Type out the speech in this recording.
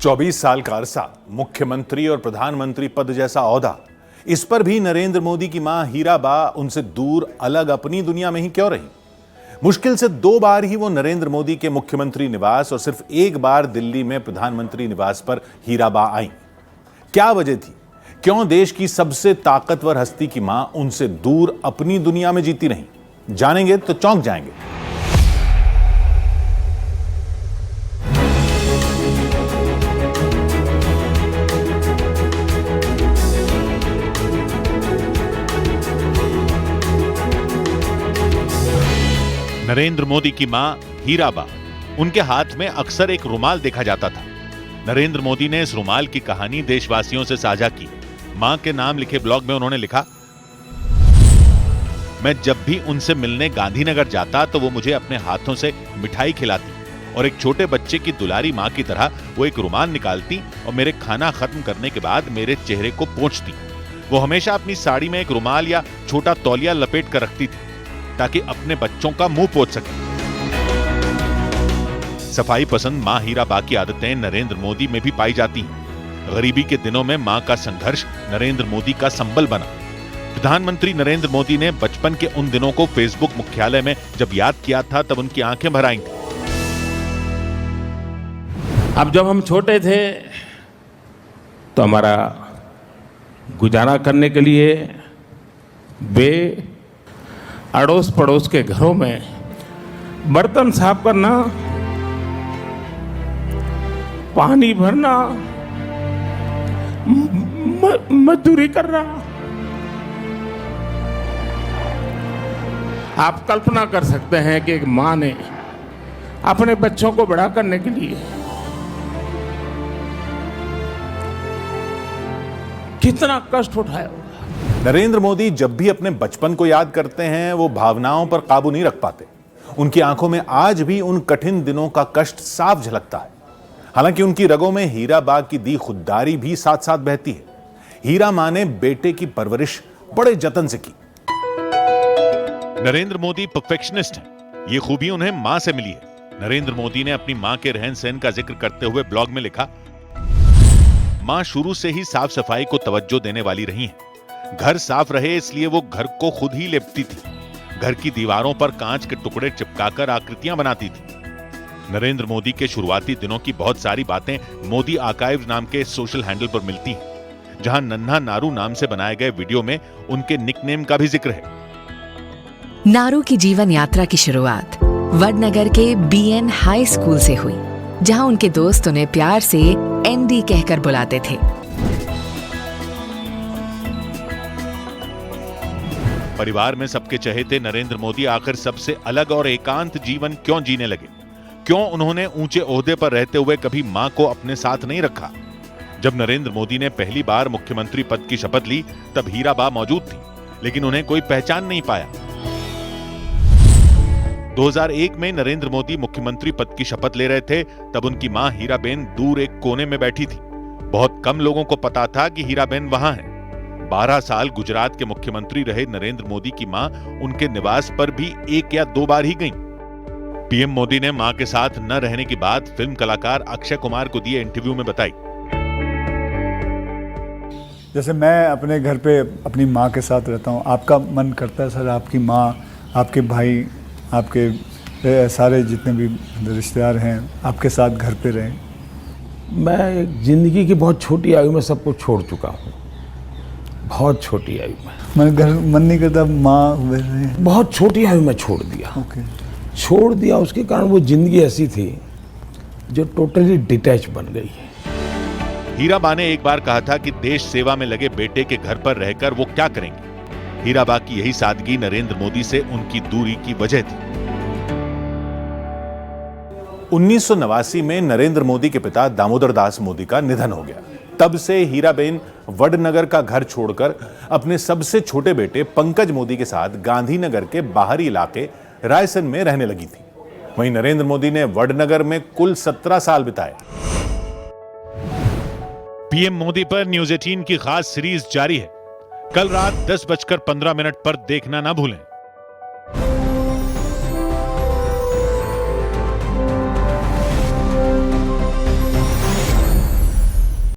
24 साल का अरसा, मुख्यमंत्री और प्रधानमंत्री पद जैसा ओहदा, इस पर भी नरेंद्र मोदी की मां हीराबा उनसे दूर अलग अपनी दुनिया में ही क्यों रही? मुश्किल से 2 बार ही वो नरेंद्र मोदी के मुख्यमंत्री निवास और सिर्फ 1 बार दिल्ली में प्रधानमंत्री निवास पर हीराबा आई। क्या वजह थी? क्यों देश की सबसे ताकतवर हस्ती की मां उनसे दूर अपनी दुनिया में जीती रही? जानेंगे तो चौंक जाएंगे। नरेंद्र मोदी की मां हीराबा, उनके हाथ में अक्सर एक रुमाल देखा जाता था। नरेंद्र मोदी ने इस रुमाल की कहानी देशवासियों से साझा की। मां के नाम लिखे ब्लॉग में उन्होंने लिखा, मैं जब भी उनसे मिलने गांधीनगर जाता तो वो मुझे अपने हाथों से मिठाई खिलाती और एक छोटे बच्चे की दुलारी मां की तरह वो एक रुमाल निकालती और मेरे खाना खत्म करने के बाद मेरे चेहरे को पोंछती। वो हमेशा अपनी साड़ी में एक रुमाल या छोटा तौलिया लपेट कर रखती थी ताकि अपने बच्चों का मुंह पोंछ सके। सफाई पसंद मां हीराबा की आदतें नरेंद्र मोदी में भी पाई जाती हैं। गरीबी के दिनों में मां का संघर्ष नरेंद्र मोदी का संबल बना। प्रधानमंत्री नरेंद्र मोदी ने बचपन के उन दिनों को फेसबुक मुख्यालय में जब याद किया था तब उनकी आंखें भर आई थी। अब जब हम छोटे थे तो हमारा गुजारा करने के लिए वे अड़ोस पड़ोस के घरों में बर्तन साफ करना, पानी भरना, मजदूरी करना। आप कल्पना कर सकते हैं कि एक मां ने अपने बच्चों को बड़ा करने के लिए कितना कष्ट उठाया। नरेंद्र मोदी जब भी अपने बचपन को याद करते हैं वो भावनाओं पर काबू नहीं रख पाते। उनकी आंखों में आज भी उन कठिन दिनों का कष्ट साफ झलकता है। हालांकि उनकी रगों में हीराबा की दी खुददारी भी साथ साथ बहती है। हीरा मां ने बेटे की परवरिश बड़े जतन से की। नरेंद्र मोदी परफेक्शनिस्ट हैं। ये खूबी उन्हें मां से मिली है। नरेंद्र मोदी ने अपनी मां के रहन सहन का जिक्र करते हुए ब्लॉग में लिखा, मां शुरू से ही साफ सफाई को तवज्जो देने वाली रही हैं। घर साफ रहे इसलिए वो घर को खुद ही लेपती थी। घर की दीवारों पर कांच के टुकड़े चिपकाकर आकृतियां बनाती थी। नरेंद्र मोदी के शुरुआती दिनों की बहुत सारी बातें मोदी आर्काइव्स नाम के सोशल हैंडल पर मिलती हैं, जहां नन्हा नारू नाम से बनाए गए वीडियो में उनके निकनेम का भी जिक्र है। नारू की जीवन यात्रा की शुरुआत वडनगर के BN हाई स्कूल से हुई, जहां उनके दोस्त उन्हें प्यार से ND कहकर बुलाते थे। परिवार में सबके चहेते नरेंद्र मोदी आखिर सबसे अलग और एकांत जीवन क्यों जीने लगे? क्यों उन्होंने ऊंचे ओहदे पर रहते हुए कभी मां को अपने साथ नहीं रखा? जब नरेंद्र मोदी ने पहली बार मुख्यमंत्री पद की शपथ ली तब हीराबा मौजूद थी, लेकिन उन्हें कोई पहचान नहीं पाया। 2001 में नरेंद्र मोदी मुख्यमंत्री पद की शपथ ले रहे थे, तब उनकी मां हीराबेन दूर एक कोने में बैठी थी। बहुत कम लोगों को पता था कि हीराबेन वहां है। 12 साल गुजरात के मुख्यमंत्री रहे नरेंद्र मोदी की मां उनके निवास पर भी 1 या 2 बार ही गईं। पीएम मोदी ने मां के साथ न रहने की बात फिल्म कलाकार अक्षय कुमार को दिए इंटरव्यू में बताई। जैसे मैं अपने घर पे अपनी माँ के साथ रहता हूँ, आपका मन करता है सर आपकी माँ, आपके भाई, आपके सारे जितने भी रिश्तेदार हैं आपके साथ घर पे रहें? मैं जिंदगी की बहुत छोटी आयु में सब कुछ छोड़ चुका हूँ। बहुत छोटी आयु में मैं घर मन नहीं करता माँ, बहुत छोटी आयु में छोड़ दिया। छोड़ दिया उसके कारण वो जिंदगी ऐसी थी जो टोटली डिटैच बन गई है। हीराबा ने एक बार कहा था कि देश सेवा में लगे बेटे के घर पर रहकर वो क्या करेंगे। हीराबा की यही सादगी नरेंद्र मोदी से उनकी दूरी की वजह थी। 1989 में नरेंद्र मोदी के पिता दामोदर दास मोदी का निधन हो गया। तब से हीराबेन वडनगर का घर छोड़कर अपने सबसे छोटे बेटे पंकज मोदी के साथ गांधीनगर के बाहरी इलाके रायसन में रहने लगी थी। वहीं नरेंद्र मोदी ने वडनगर में कुल 17 साल बिताए। पीएम मोदी पर न्यूज़ 18 की खास सीरीज जारी है। कल रात 10:15 पर देखना ना भूलें।